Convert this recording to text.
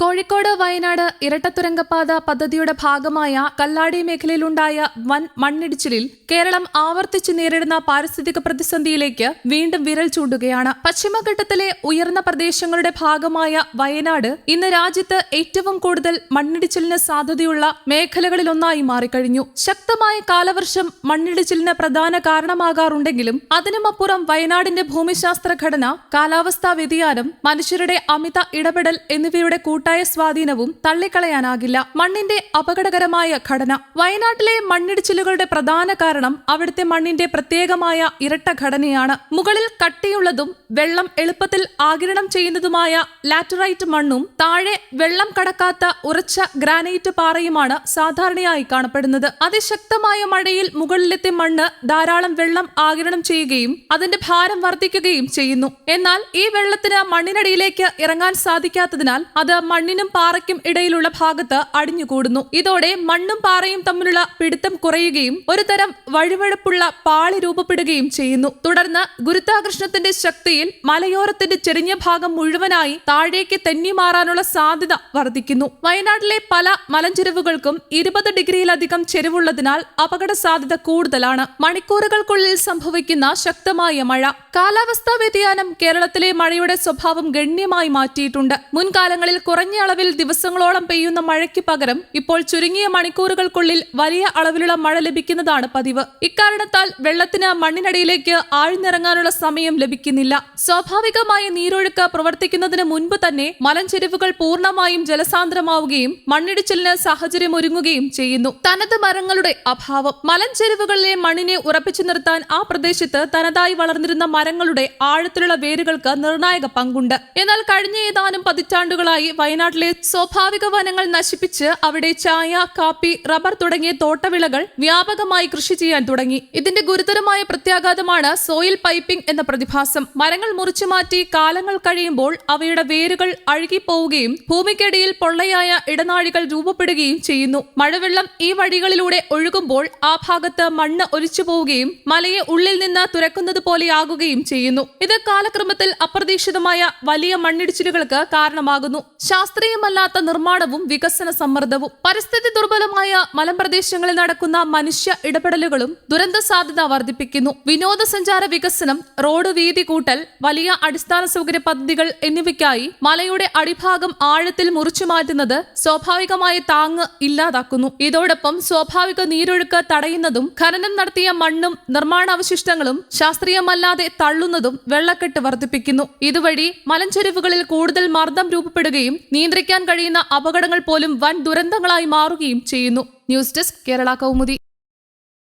കോഴിക്കോട് വയനാട് ഇരട്ടത്തുരങ്കപാത പദ്ധതിയുടെ ഭാഗമായ കല്ലാടി മേഖലയിലുണ്ടായ വൻ മണ്ണിടിച്ചിലിൽ കേരളം ആവർത്തിച്ചു നേരിടുന്ന പാരിസ്ഥിതിക പ്രതിസന്ധിയിലേക്ക് വീണ്ടും വിരൽ ചൂണ്ടുകയാണ്. പശ്ചിമഘട്ടത്തിലെ ഉയർന്ന പ്രദേശങ്ങളുടെ ഭാഗമായ വയനാട് ഇന്ന് രാജ്യത്ത് ഏറ്റവും കൂടുതൽ മണ്ണിടിച്ചിലിന് സാധ്യതയുള്ള മേഖലകളിലൊന്നായി മാറിക്കഴിഞ്ഞു. ശക്തമായ കാലവർഷം മണ്ണിടിച്ചിലിന് പ്രധാന കാരണമാകാറുണ്ടെങ്കിലും അതിനുമപ്പുറം വയനാടിന്റെ ഭൂമിശാസ്ത്ര ഘടന, കാലാവസ്ഥാ വ്യതിയാനം, മനുഷ്യരുടെ അമിത ഇടപെടൽ എന്നിവയുടെ സ്വാധീനവും തള്ളിക്കളയാനാകില്ല. മണ്ണിന്റെ അപകടകരമായ ഘടന. വയനാട്ടിലെ മണ്ണിടിച്ചിലുകളുടെ പ്രധാന കാരണം അവിടുത്തെ മണ്ണിന്റെ പ്രത്യേകമായ ഇരട്ട ഘടനയാണ്. മുകളിൽ കട്ടിയുള്ളതും വെള്ളം എളുപ്പത്തിൽ ആഗിരണം ചെയ്യുന്നതുമായ ലാറ്ററൈറ്റ് മണ്ണും താഴെ വെള്ളം കടക്കാത്ത ഉറച്ച ഗ്രാനൈറ്റ് പാറയുമാണ് സാധാരണയായി കാണപ്പെടുന്നത്. അതിശക്തമായ മഴയിൽ മുകളിലെത്തിയ മണ്ണ് ധാരാളം വെള്ളം ആഗിരണം ചെയ്യുകയും അതിന്റെ ഭാരം വർദ്ധിക്കുകയും ചെയ്യുന്നു. എന്നാൽ ഈ വെള്ളത്തിന് മണ്ണിനടിയിലേക്ക് ഇറങ്ങാൻ സാധിക്കാത്തതിനാൽ അത് മണ്ണിനും പാറയ്ക്കും ഇടയിലുള്ള ഭാഗത്ത് അടിഞ്ഞുകൂടുന്നു. ഇതോടെ മണ്ണും പാറയും തമ്മിലുള്ള പിടുത്തം കുറയുകയും ഒരു തരം വഴുവഴുപ്പുള്ള പാളി രൂപപ്പെടുകയും ചെയ്യുന്നു. തുടർന്ന് ഗുരുത്വാകർഷണത്തിന്റെ ശക്തിയിൽ മലയോരത്തിന്റെ ചെരിഞ്ഞ ഭാഗം മുഴുവനായി താഴേക്ക് തെന്നിമാറാനുള്ള സാധ്യത വർദ്ധിക്കുന്നു. വയനാട്ടിലെ പല മലഞ്ചെരിവുകൾക്കും 20 ഡിഗ്രിയിലധികം ചെരിവുള്ളതിനാൽ അപകട സാധ്യത കൂടുതലാണ്. മണിക്കൂറുകൾക്കുള്ളിൽ സംഭവിക്കുന്ന ശക്തമായ മഴ. കാലാവസ്ഥാ വ്യതിയാനം കേരളത്തിലെ മഴയുടെ സ്വഭാവം ഗണ്യമായി മാറ്റിയിട്ടുണ്ട്. മുൻകാലങ്ങളിൽ കുറഞ്ഞ അളവിൽ ദിവസങ്ങളോളം പെയ്യുന്ന മഴയ്ക്ക് പകരം ഇപ്പോൾ ചുരുങ്ങിയ മണിക്കൂറുകൾക്കുള്ളിൽ വലിയ അളവിലുള്ള മഴ ലഭിക്കുന്നതാണ് പതിവ്. ഇക്കാരണത്താൽ വെള്ളത്തിന് മണ്ണിനടിയിലേക്ക് ആഴ്ന്നിറങ്ങാനുള്ള സമയം ലഭിക്കുന്നില്ല. സ്വാഭാവികമായ നീരൊഴുക്ക് പ്രവർത്തിക്കുന്നതിന് മുൻപ് തന്നെ മലഞ്ചെരിവുകൾ പൂർണ്ണമായും ജലസാന്ദ്രമാവുകയും മണ്ണിടിച്ചിലിന് സാഹചര്യം ഒരുങ്ങുകയും ചെയ്യുന്നു. തനത് മരങ്ങളുടെ അഭാവം. മലഞ്ചെരിവുകളിലെ മണ്ണിനെ ഉറപ്പിച്ചു നിർത്താൻ ആ പ്രദേശത്ത് തനതായി വളർന്നിരുന്ന മരങ്ങളുടെ ആഴത്തിലുള്ള വേരുകൾക്ക് നിർണായക പങ്കുണ്ട്. എന്നാൽ കഴിഞ്ഞ ഏതാനും പതിറ്റാണ്ടുകളായി വയനാട്ടിലെ സ്വാഭാവിക വനങ്ങൾ നശിപ്പിച്ച് അവിടെ ചായ, കാപ്പി, റബ്ബർ തുടങ്ങിയ തോട്ടവിളകൾ വ്യാപകമായി കൃഷി ചെയ്യാൻ തുടങ്ങി. ഇതിന്റെ ഗുരുതരമായ പ്രത്യാഘാതമാണ് സോയിൽ പൈപ്പിംഗ് എന്ന പ്രതിഭാസം. മരങ്ങൾ മുറിച്ചു മാറ്റി കാലങ്ങൾ കഴിയുമ്പോൾ അവയുടെ വേരുകൾ അഴുകിപ്പോവുകയും ഭൂമിക്കടിയിൽ പൊള്ളയായ ഇടനാഴികൾ രൂപപ്പെടുകയും ചെയ്യുന്നു. മഴവെള്ളം ഈ വഴികളിലൂടെ ഒഴുകുമ്പോൾ ആ ഭാഗത്ത് മണ്ണ് ഒലിച്ചു പോവുകയും മലയെ ഉള്ളിൽ നിന്ന് തുരക്കുന്നത് പോലെയാകുകയും ചെയ്യുന്നു. ഇത് കാലക്രമത്തിൽ അപ്രതീക്ഷിതമായ വലിയ മണ്ണിടിച്ചിലുകൾക്ക് കാരണമാകുന്നു. ശാസ്ത്രീയമല്ലാത്ത നിർമ്മാണവും വികസന സമ്മർദ്ദവും. പരിസ്ഥിതി ദുർബലമായ മലമ്പ്രദേശങ്ങളിൽ നടക്കുന്ന മനുഷ്യ ഇടപെടലുകളും ദുരന്ത സാധ്യത വർദ്ധിപ്പിക്കുന്നു. വിനോദസഞ്ചാര വികസനം, റോഡ് വീതി കൂട്ടൽ, വലിയ അടിസ്ഥാന സൗകര്യ പദ്ധതികൾ എന്നിവയ്ക്കായി മലയുടെ അടിഭാഗം ആഴത്തിൽ മുറിച്ചു മാറ്റുന്നത് സ്വാഭാവികമായ താങ്ങ് ഇല്ലാതാക്കുന്നു. ഇതോടൊപ്പം സ്വാഭാവിക നീരൊഴുക്ക് തടയുന്നതും ഖനനം നടത്തിയ മണ്ണും നിർമ്മാണാവശിഷ്ടങ്ങളും ശാസ്ത്രീയമല്ലാതെ തള്ളുന്നതും വെള്ളക്കെട്ട് വർദ്ധിപ്പിക്കുന്നു. ഇതുവഴി മലഞ്ചെരിവുകളിൽ കൂടുതൽ മർദ്ദം രൂപപ്പെടുകയും നിയന്ത്രിക്കാൻ കഴിയുന്ന അപകടങ്ങൾ പോലും വൻ ദുരന്തങ്ങളായി മാറുകയും ചെയ്യുന്നു. News desk Kerala Kaumudi.